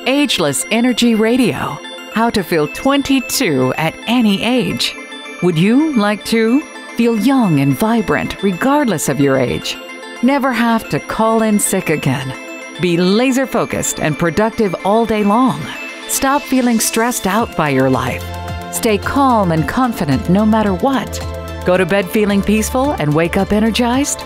Ageless Energy Radio. How to feel 22 at any age. Would you like to feel young and vibrant regardless of your age? Never have to call in sick again. Be laser focused and productive all day long. Stop feeling stressed out by your life. Stay calm and confident no matter what. Go to bed feeling peaceful and wake up energized?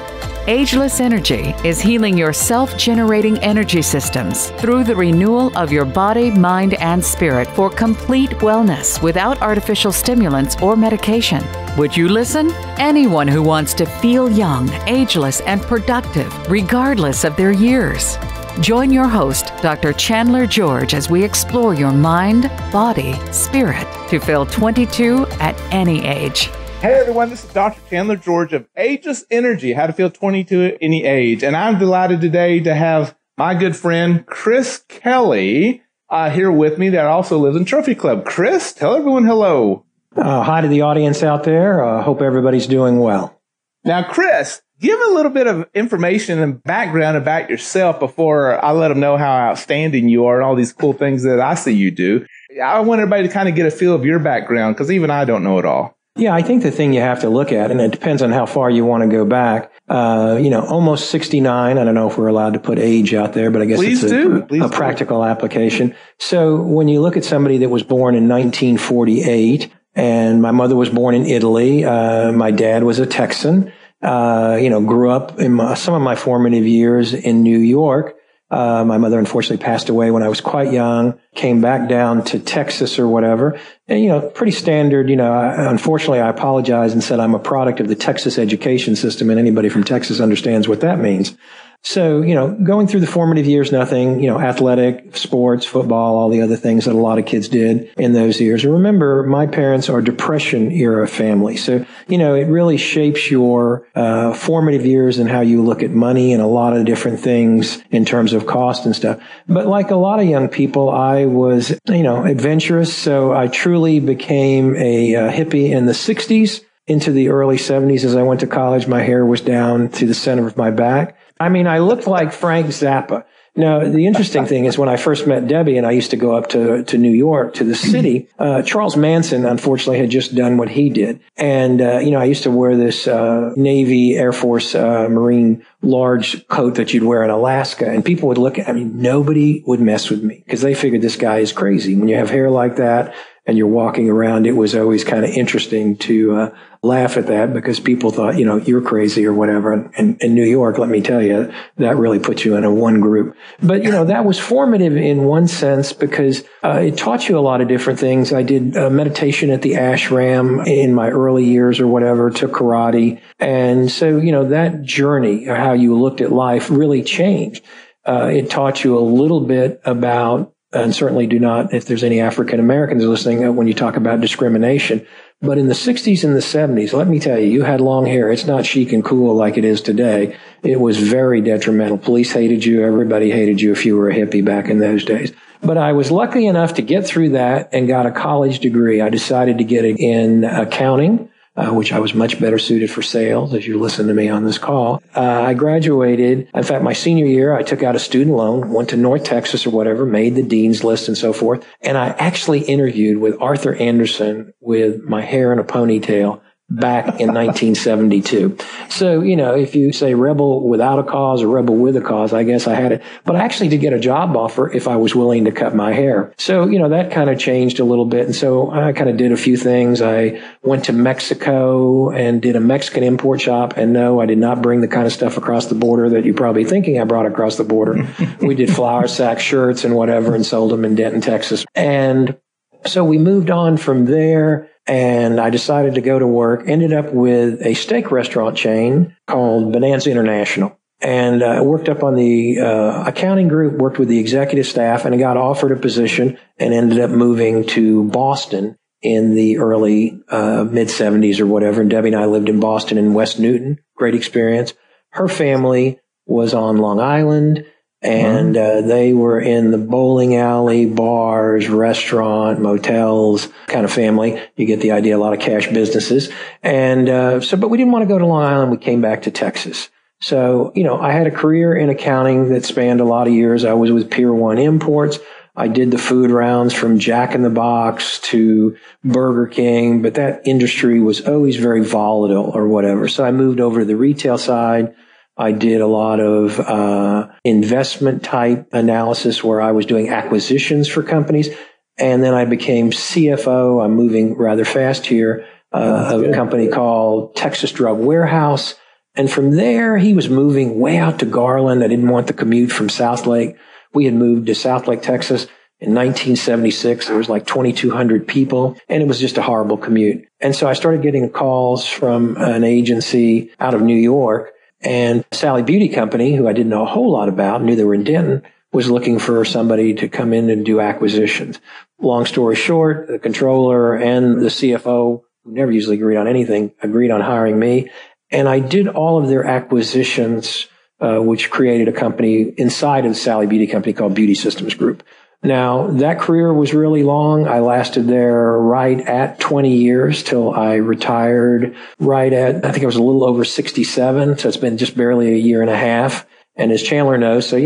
Ageless Energy is healing your self-generating energy systems through the renewal of your body, mind, and spirit for complete wellness without artificial stimulants or medication. Would you listen? Anyone who wants to feel young, ageless, and productive regardless of their years. Join your host, Dr. Chandler George, as we explore your mind, body, spirit to feel 22 at any age. Hey everyone, this is Dr. Chandler George of Ageless Energy, How to Feel 22 at Any Age. And I'm delighted today to have my good friend Chris Kelly here with me that also lives in Trophy Club. Chris, tell everyone hello. Hi to the audience out there. Hope everybody's doing well. Now, Chris, give a little bit of information and background about yourself before I let them know how outstanding you are and all these cool things that I see you do. I want everybody to kind of get a feel of your background because even I don't know it all. Yeah, I think the thing you have to look at, and it depends on how far you want to go back, almost 69. I don't know if we're allowed to put age out there, but I guess it's a practical application. So when you look at somebody that was born in 1948, and my mother was born in Italy, my dad was a Texan, grew up in some of my formative years in New York. My mother unfortunately passed away when I was quite young, came back down to Texas or whatever. And, pretty standard, unfortunately, I apologized and said I'm a product of the Texas education system, and anybody from Texas understands what that means. So, going through the formative years, nothing, athletic, sports, football, all the other things that a lot of kids did in those years. And remember, my parents are Depression era family. So, it really shapes your formative years and how you look at money and a lot of different things in terms of cost and stuff. But like a lot of young people, I was, adventurous. So I truly became a hippie in the 60s into the early 70s. As I went to college, my hair was down to the center of my back. I looked like Frank Zappa. Now, the interesting thing is when I first met Debbie and I used to go up to New York, to the city, Charles Manson, unfortunately, had just done what he did. And, I used to wear this Navy, Air Force, Marine large coat that you'd wear in Alaska. And people would look at me. Nobody would mess with me because they figured this guy is crazy. When you have hair like that and you're walking around, it was always kind of interesting to laugh at that because people thought, you're crazy or whatever. And in New York, let me tell you, that really puts you in a one group. But, that was formative in one sense because it taught you a lot of different things. I did meditation at the ashram in my early years or whatever, took karate. And so, that journey, how you looked at life really changed. It taught you a little bit about, and certainly do not, if there's any African Americans listening, when you talk about discrimination. But in the 60s and the 70s, let me tell you, you had long hair. It's not chic and cool like it is today. It was very detrimental. Police hated you. Everybody hated you if you were a hippie back in those days. But I was lucky enough to get through that and got a college degree. I decided to get it in accounting, which I was much better suited for sales, as you listen to me on this call. I graduated. In fact, my senior year, I took out a student loan, went to North Texas or whatever, made the dean's list and so forth. And I actually interviewed with Arthur Andersen with my hair in a ponytail back in 1972. So, if you say rebel without a cause or rebel with a cause, I guess I had it. But I actually did get a job offer if I was willing to cut my hair. So, that kind of changed a little bit. And so I kind of did a few things. I went to Mexico and did a Mexican import shop. And no, I did not bring the kind of stuff across the border that you're probably thinking I brought across the border. We did flour sack shirts and whatever and sold them in Denton, Texas. And so we moved on from there. And I decided to go to work, ended up with a steak restaurant chain called Bonanza International. And I worked up on the accounting group, worked with the executive staff, and I got offered a position and ended up moving to Boston in the early mid-70s or whatever. And Debbie and I lived in Boston in West Newton. Great experience. Her family was on Long Island. And they were in the bowling alley, bars, restaurant, motels kind of family. You get the idea, a lot of cash businesses. And but we didn't want to go to Long Island. We came back to Texas. So, I had a career in accounting that spanned a lot of years. I was with Pier 1 Imports. I did the food rounds from Jack in the Box to Burger King, but that industry was always very volatile or whatever. So I moved over to the retail side. I did a lot of investment type analysis where I was doing acquisitions for companies. And then I became CFO. I'm moving rather fast here of a company called Texas Drug Warehouse. And from there, he was moving way out to Garland. I didn't want the commute from Southlake. We had moved to Southlake, Texas in 1976. There was like 2,200 people, and it was just a horrible commute. And so I started getting calls from an agency out of New York, and Sally Beauty Company, who I didn't know a whole lot about, knew they were in Denton, was looking for somebody to come in and do acquisitions. Long story short, the controller and the CFO, who never usually agreed on anything, agreed on hiring me. And I did all of their acquisitions, which created a company inside of the Sally Beauty Company called Beauty Systems Group. Now, that career was really long. I lasted there right at 20 years till I retired right at, I think I was a little over 67. So it's been just barely a year and a half. And as Chandler knows, so,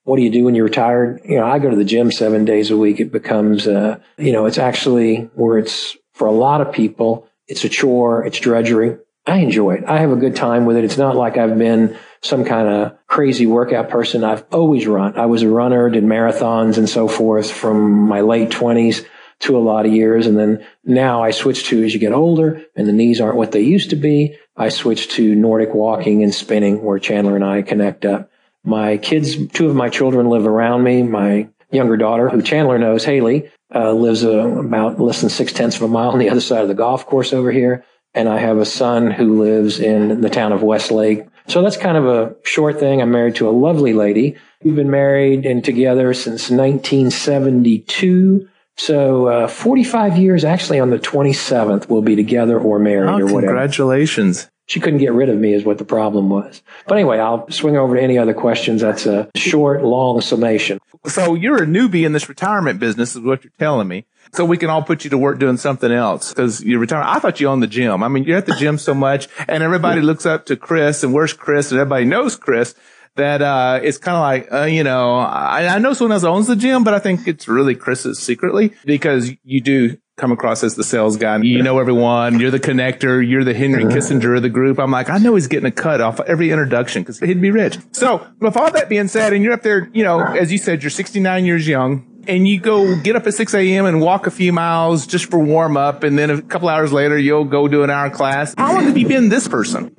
what do you do when you're retired? I go to the gym 7 days a week. It becomes, it's actually where it's for a lot of people, it's a chore, it's drudgery. I enjoy it. I have a good time with it. It's not like I've been some kind of crazy workout person. I've always run. I was a runner, did marathons and so forth from my late 20s to a lot of years. And then now I switched to, as you get older and the knees aren't what they used to be, I switched to Nordic walking and spinning, where Chandler and I connect up. My kids, two of my children live around me. My younger daughter, who Chandler knows, Haley, lives about less than 0.6 of a mile on the other side of the golf course over here. And I have a son who lives in the town of Westlake. So that's kind of a short thing. I'm married to a lovely lady. We've been married and together since 1972. So 45 years, actually on the 27th, we'll be together or married or whatever. Congratulations. She couldn't get rid of me is what the problem was. But anyway, I'll swing over to any other questions. That's a short, long summation. So you're a newbie in this retirement business is what you're telling me. So we can all put you to work doing something else because you're retired. I thought you owned the gym. I mean, you're at the gym so much and everybody looks up to Chris and where's Chris and everybody knows Chris that, it's kind of like, I know someone else owns the gym, but I think it's really Chris's secretly because you do come across as the sales guy. You know everyone. You're the connector. You're the Henry Kissinger of the group. I'm like, I know he's getting a cut off every introduction because he'd be rich. So with all that being said, and you're up there, as you said, you're 69 years young. And you go get up at 6 a.m. and walk a few miles just for warm up. And then a couple hours later, you'll go do an hour class. How long have you been this person?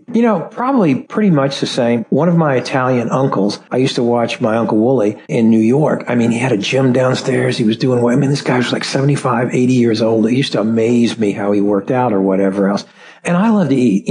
Probably pretty much the same. One of my Italian uncles, I used to watch my Uncle Wooly in New York. I mean, he had a gym downstairs. He was doing what? I mean, this guy was like 75, 80 years old. It used to amaze me how he worked out or whatever else. And I love to eat.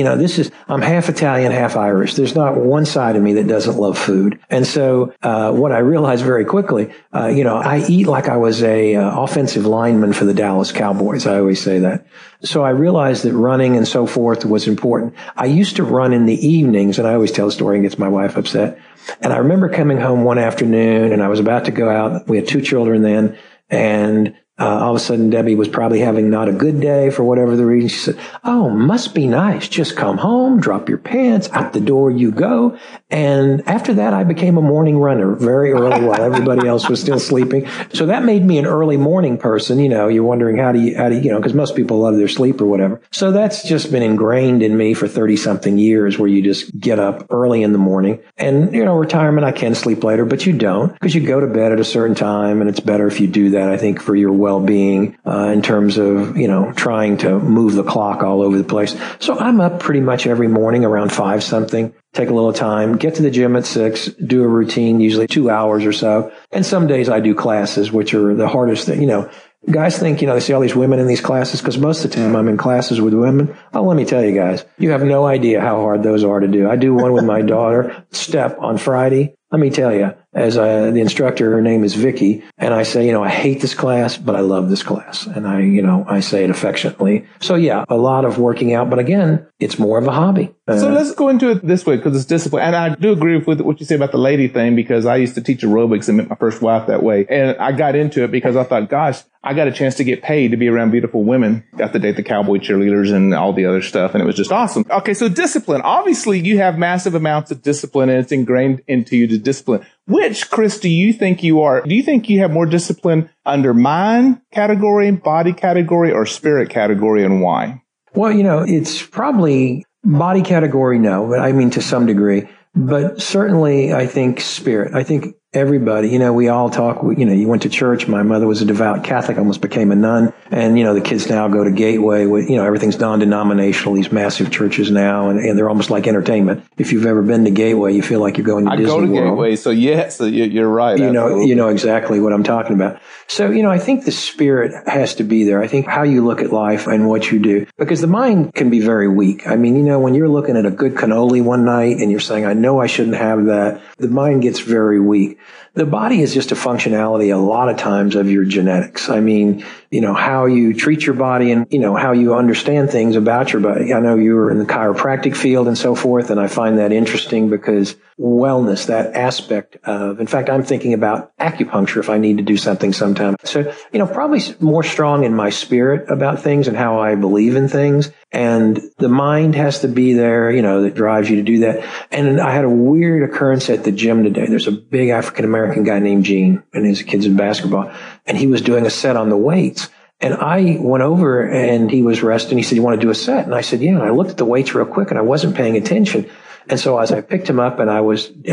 I'm half Italian, half Irish. There's not one side of me that doesn't love food. And so, what I realized very quickly, I eat like I was a offensive lineman for the Dallas Cowboys. I always say that. So I realized that running and so forth was important. I used to run in the evenings, and I always tell the story and gets my wife upset. And I remember coming home one afternoon and I was about to go out. We had 2 children then, and all of a sudden, Debbie was probably having not a good day for whatever the reason. She said, "Oh, must be nice. Just come home, drop your pants, out the door you go." And after that, I became a morning runner very early while everybody else was still sleeping. So that made me an early morning person. You're wondering how do you, because most people love their sleep or whatever. So that's just been ingrained in me for 30 something years where you just get up early in the morning. And, retirement, I can sleep later, but you don't because you go to bed at a certain time. And it's better if you do that, I think, for your well-being in terms of, trying to move the clock all over the place. So I'm up pretty much every morning around 5 something, take a little time, get to the gym at 6, do a routine, usually 2 hours or so. And some days I do classes, which are the hardest thing. Guys think, they see all these women in these classes because most of the time I'm in classes with women. Oh, let me tell you guys, you have no idea how hard those are to do. I do one with my daughter, Step, on Friday. Let me tell you, as the instructor, her name is Vicky, and I say, I hate this class, but I love this class. And I say it affectionately. So yeah, a lot of working out, but again, it's more of a hobby. So let's go into it this way because it's discipline. And I do agree with what you say about the lady thing because I used to teach aerobics and met my first wife that way. And I got into it because I thought, gosh, I got a chance to get paid to be around beautiful women. Got to date the cowboy cheerleaders and all the other stuff. And it was just awesome. Okay. So discipline. Obviously you have massive amounts of discipline and it's ingrained into you to discipline. Which, Chris, do you think you are? Do you think you have more discipline under mind category, body category, or spirit category, and why? Well, it's probably body category, no, but I mean to some degree. But certainly, I think spirit. I think everybody, we all talk, you went to church. My mother was a devout Catholic, almost became a nun. And, the kids now go to Gateway with, everything's non-denominational, these massive churches now, and they're almost like entertainment. If you've ever been to Gateway, you feel like you're going to Disney World. I go to Gateway, so yes, you're right. You know exactly what I'm talking about. So, I think the spirit has to be there. I think how you look at life and what you do, because the mind can be very weak. I mean, when you're looking at a good cannoli one night and you're saying, I know I shouldn't have that, the mind gets very weak. The body is just a functionality a lot of times of your genetics. I mean, how you treat your body and, how you understand things about your body. I know you were in the chiropractic field and so forth, and I find that interesting because wellness, that aspect of, in fact, I'm thinking about acupuncture if I need to do something sometime. So, probably more strong in my spirit about things and how I believe in things. And the mind has to be there, that drives you to do that. And I had a weird occurrence at the gym today. There's a big African-American guy named Gene, and his kids in basketball, and he was doing a set on the weights. And I went over and he was resting. He said, you want to do a set? And I said, yeah. And I looked at the weights real quick and I wasn't paying attention. And so as I picked him up and I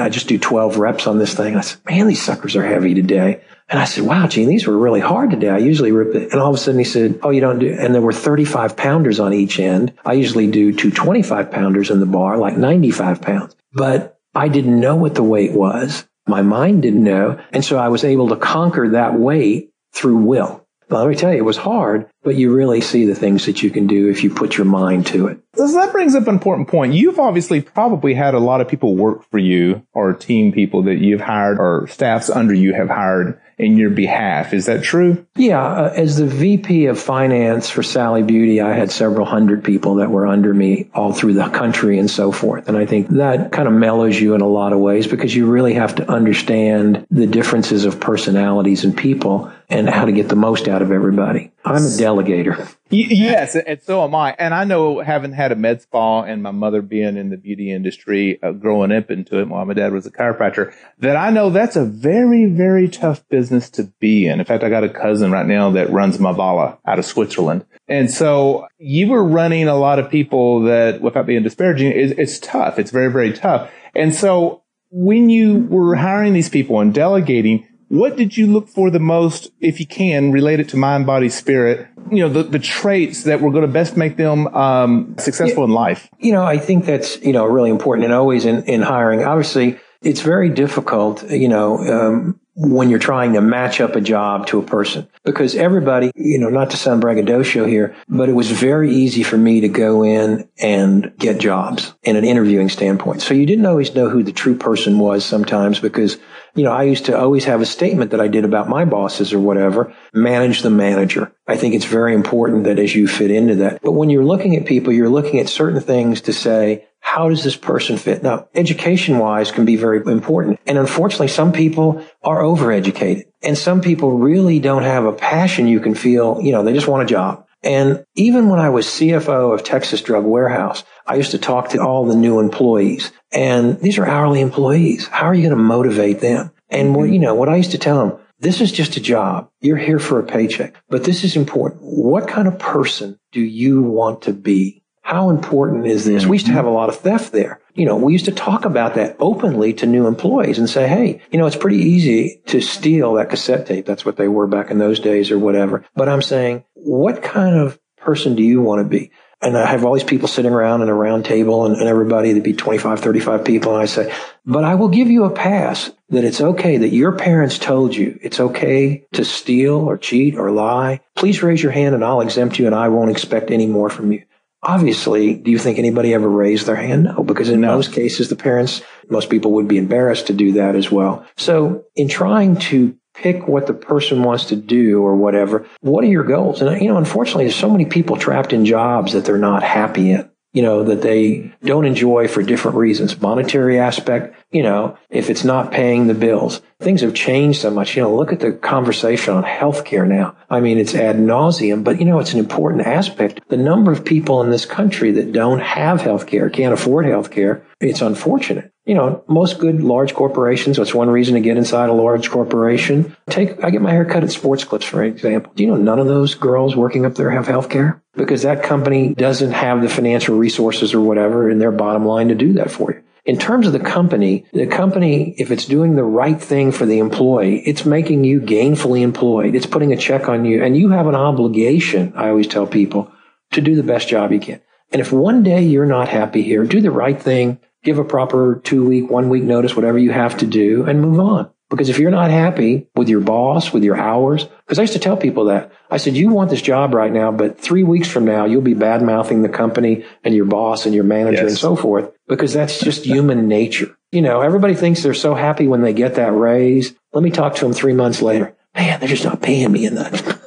just do 12 reps on this thing. I said, man, these suckers are heavy today. And I said, wow, Gene, these were really hard today. I usually rip it. And all of a sudden he said, oh, you don't do, and there were 35 pounders on each end. I usually do 2 25 pounders in the bar, like 95 pounds. But I didn't know what the weight was. My mind didn't know. And so I was able to conquer that weight through will. Well, let me tell you, it was hard, but you really see the things that you can do if you put your mind to it. So that brings up an important point. You've obviously probably had a lot of people work for you, or team people that you've hired or staffs under you have hired in your behalf. Is that true? Yeah. As the VP of finance for Sally Beauty, I had several hundred people that were under me all through the country and so forth. And I think that kind of mellows you in a lot of ways because you really have to understand the differences of personalities and people and how to get the most out of everybody. I'm a delegator. Yes, and so am I. And I know, having had a med spa and my mother being in the beauty industry, growing up into it while my dad was a chiropractor, that I know that's a very, very tough business to be in. In fact, I got a cousin right now that runs Mavala out of Switzerland. And so you were running a lot of people that, without being disparaging, it's tough. It's very, very tough. And so when you were hiring these people and delegating, what did you look for the most, if you can, relate it to mind, body, spirit, the traits that were going to best make them successful in life? I think that's, really important. And always in hiring, obviously, it's very difficult, when you're trying to match up a job to a person. Because everybody, not to sound braggadocio here, but it was very easy for me to go in and get jobs in an interviewing standpoint. So you didn't always know who the true person was sometimes because, I used to always have a statement that I did about my bosses or whatever, manage the manager. I think it's very important that as you fit into that. But when you're looking at people, you're looking at certain things to say, how does this person fit? Now, education-wise can be very important. And unfortunately, some people are overeducated. And some people really don't have a passion you can feel, they just want a job. And even when I was CFO of Texas Drug Warehouse, I used to talk to all the new employees. And these are hourly employees. How are you going to motivate them? And what I used to tell them, this is just a job. You're here for a paycheck. But this is important. What kind of person do you want to be? How important is this? We used to have a lot of theft there. We used to talk about that openly to new employees and say, hey, it's pretty easy to steal that cassette tape. That's what they were back in those days or whatever. But I'm saying, what kind of person do you want to be? And I have all these people sitting around in a round table and everybody, there'd be 25, 35 people. And I say, but I will give you a pass that it's okay that your parents told you it's okay to steal or cheat or lie. Please raise your hand and I'll exempt you and I won't expect any more from you. Obviously, do you think anybody ever raised their hand? No, because in most cases, the parents, most people would be embarrassed to do that as well. So in trying to pick what the person wants to do or whatever, what are your goals? And, unfortunately, there's so many people trapped in jobs that they're not happy in, that they don't enjoy for different reasons. Monetary aspect, if it's not paying the bills. Things have changed so much. Look at the conversation on healthcare now. I mean, it's ad nauseum, but it's an important aspect. The number of people in this country that don't have healthcare, can't afford healthcare, it's unfortunate. most good large corporations, that's one reason to get inside a large corporation. I get my hair cut at Sports Clips, for example. Do you know none of those girls working up there have health care? Because that company doesn't have the financial resources or whatever in their bottom line to do that for you. In terms of the company, if it's doing the right thing for the employee, it's making you gainfully employed. It's putting a check on you. And you have an obligation, I always tell people, to do the best job you can. And if one day you're not happy here, do the right thing, give a proper 2-week, 1-week notice, whatever you have to do, and move on. Because if you're not happy with your boss, with your hours, because I used to tell people that, I said, you want this job right now, but 3 weeks from now, you'll be bad-mouthing the company and your boss and your manager and so forth, because that's just human nature. Everybody thinks they're so happy when they get that raise. Let me talk to them 3 months later. Man, they're just not paying me enough.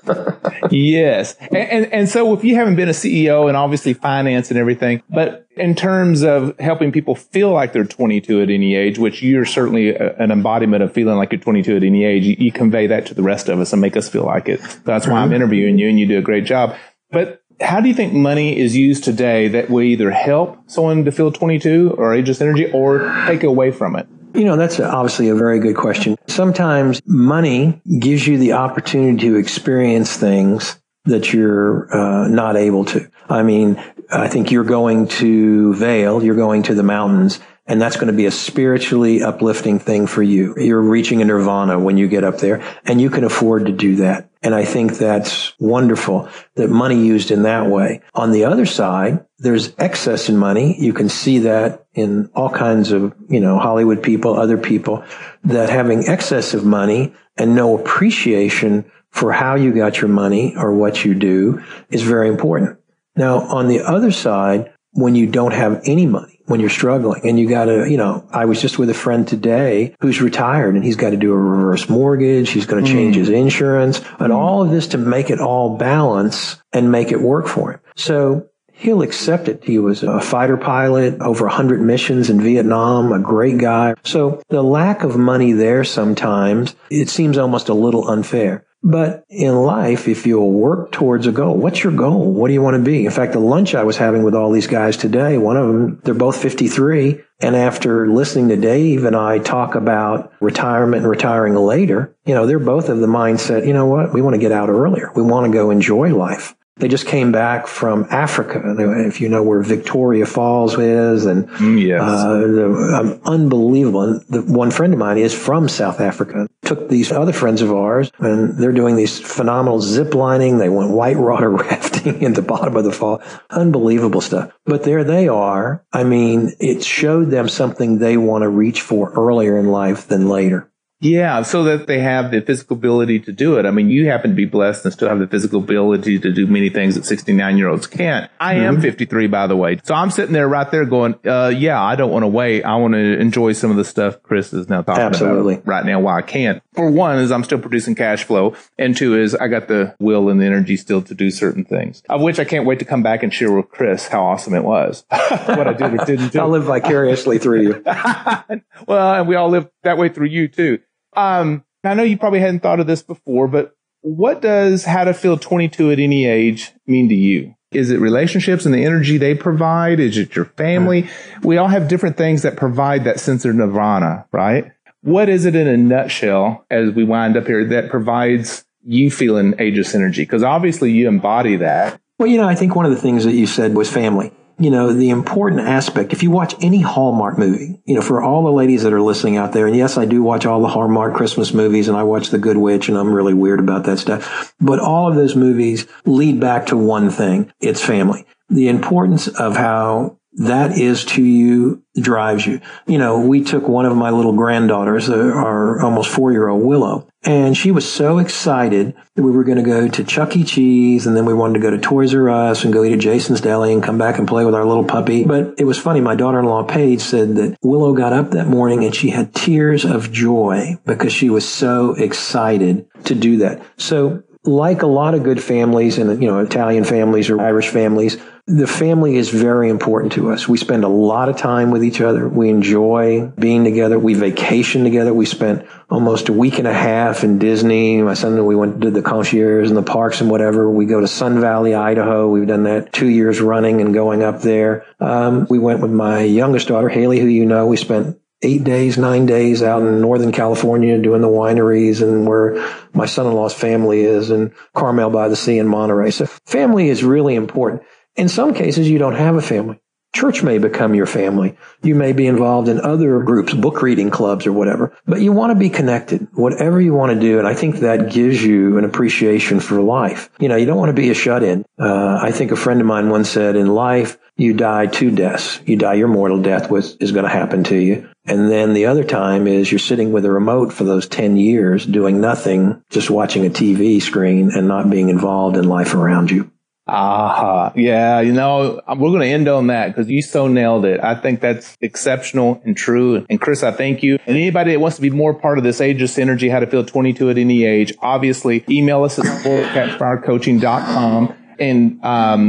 Yes. And so if you haven't been a CEO and obviously finance and everything, but in terms of helping people feel like they're 22 at any age, which you're certainly an embodiment of feeling like you're 22 at any age, you convey that to the rest of us and make us feel like it. That's why I'm interviewing you and you do a great job. But how do you think money is used today that will either help someone to feel 22 or ageless energy or take away from it? That's obviously a very good question. Sometimes money gives you the opportunity to experience things that you're not able to. I think you're going to Vail, you're going to the mountains, and that's going to be a spiritually uplifting thing for you. You're reaching a nirvana when you get up there, and you can afford to do that. And I think that's wonderful that money used in that way. On the other side, there's excess in money. You can see that in all kinds of, Hollywood people, other people, that having excess of money and no appreciation for how you got your money or what you do is very important. Now, on the other side, when you don't have any money, when you're struggling and you got to, I was just with a friend today who's retired and he's got to do a reverse mortgage. He's going to change his insurance and all of this to make it all balance and make it work for him. So he'll accept it. He was a fighter pilot, over 100 missions in Vietnam, a great guy. So the lack of money there sometimes, it seems almost a little unfair. But in life, if you'll work towards a goal, what's your goal? What do you want to be? In fact, the lunch I was having with all these guys today, one of them, they're both 53. And after listening to Dave and I talk about retirement and retiring later, they're both of the mindset, you know what? We want to get out earlier. We want to go enjoy life. They just came back from Africa, if you know where Victoria Falls is, and unbelievable. And one friend of mine is from South Africa. Took these other friends of ours, and they're doing these phenomenal zip lining. They went whitewater rafting in the bottom of the fall. Unbelievable stuff. But there they are. It showed them something they want to reach for earlier in life than later. Yeah, so that they have the physical ability to do it. You happen to be blessed and still have the physical ability to do many things that 69-year-olds can't. I am 53, by the way. So I'm sitting there right there going, I don't want to wait. I want to enjoy some of the stuff Chris is now talking about right now while I can. For one is I'm still producing cash flow. And two is I got the will and the energy still to do certain things, of which I can't wait to come back and share with Chris how awesome it was. What I did or didn't do. I'll live vicariously through you. Well, and we all live that way through you too. I know you probably hadn't thought of this before, but what does how to feel 22 at any age mean to you? Is it relationships and the energy they provide? Is it your family? We all have different things that provide that sense of nirvana, right? What is it in a nutshell, as we wind up here, that provides you feeling ageless energy? Because obviously you embody that. Well, I think one of the things that you said was family. The important aspect, if you watch any Hallmark movie, for all the ladies that are listening out there, and yes, I do watch all the Hallmark Christmas movies, and I watch The Good Witch, and I'm really weird about that stuff. But all of those movies lead back to one thing. It's family. The importance of how that is to you drives you. We took one of my little granddaughters, our almost 4-year-old Willow, and she was so excited that we were going to go to Chuck E. Cheese, and then we wanted to go to Toys R Us and go eat at Jason's Deli and come back and play with our little puppy. But it was funny. My daughter-in-law, Paige, said that Willow got up that morning and she had tears of joy because she was so excited to do that. So like a lot of good families and, Italian families or Irish families, the family is very important to us. We spend a lot of time with each other. We enjoy being together. We vacation together. We spent almost a week and a half in Disney. My son and we went to the concierge and the parks and whatever. We go to Sun Valley, Idaho. We've done that 2 years running and going up there. We went with my youngest daughter, Haley, who we spent 8 days, 9 days out in Northern California doing the wineries and where my son-in-law's family is in Carmel by the Sea in Monterey. So family is really important. In some cases, you don't have a family. Church may become your family. You may be involved in other groups, book reading clubs or whatever, but you want to be connected, whatever you want to do. And I think that gives you an appreciation for life. You don't want to be a shut-in. I think a friend of mine once said, in life, you die two deaths. You die your mortal death, which is going to happen to you. And then the other time is you're sitting with a remote for those 10 years doing nothing, just watching a TV screen and not being involved in life around you. Yeah, we're going to end on that because you so nailed it. I think that's exceptional and true. And Chris, I thank you. And anybody that wants to be more part of this Ageless Energy, how to feel 22 at any age, obviously email us at support@inspiredcoaching.com. And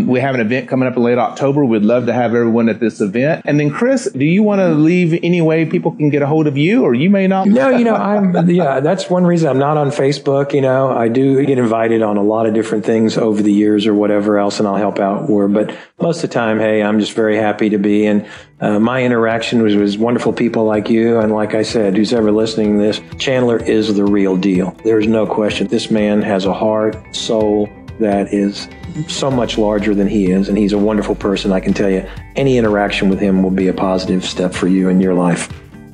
we have an event coming up in late October. We'd love to have everyone at this event. And then, Chris, do you want to leave any way people can get a hold of you, or you may not? No, that's one reason I'm not on Facebook. I do get invited on a lot of different things over the years or whatever else, and I'll help out more. But most of the time, hey, I'm just very happy to be. And my interaction was wonderful people like you. And like I said, who's ever listening to this, Chandler is the real deal. There's no question. This man has a heart, soul that is so much larger than he is, and he's a wonderful person. I can tell you, any interaction with him will be a positive step for you in your life.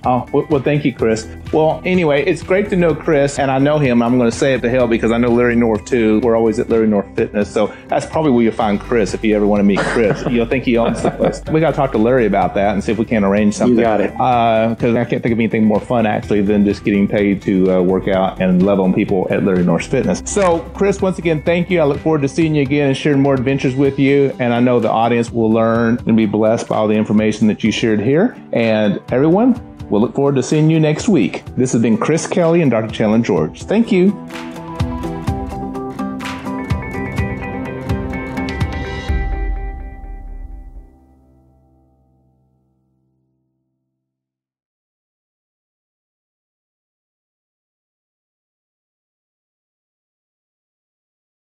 Oh, well, thank you, Chris. Well, anyway, it's great to know Chris, and I know him. I'm going to say it to hell because I know Larry North, too. We're always at Larry North Fitness, so that's probably where you'll find Chris if you ever want to meet Chris. You'll think he owns the place. We got to talk to Larry about that and see if we can arrange something. You got it. Because I can't think of anything more fun, actually, than just getting paid to work out and love on people at Larry North Fitness. So, Chris, once again, thank you. I look forward to seeing you again and sharing more adventures with you, and I know the audience will learn and be blessed by all the information that you shared here. And everyone, we'll look forward to seeing you next week. This has been Chris Kelly and Dr. Chandler George. Thank you.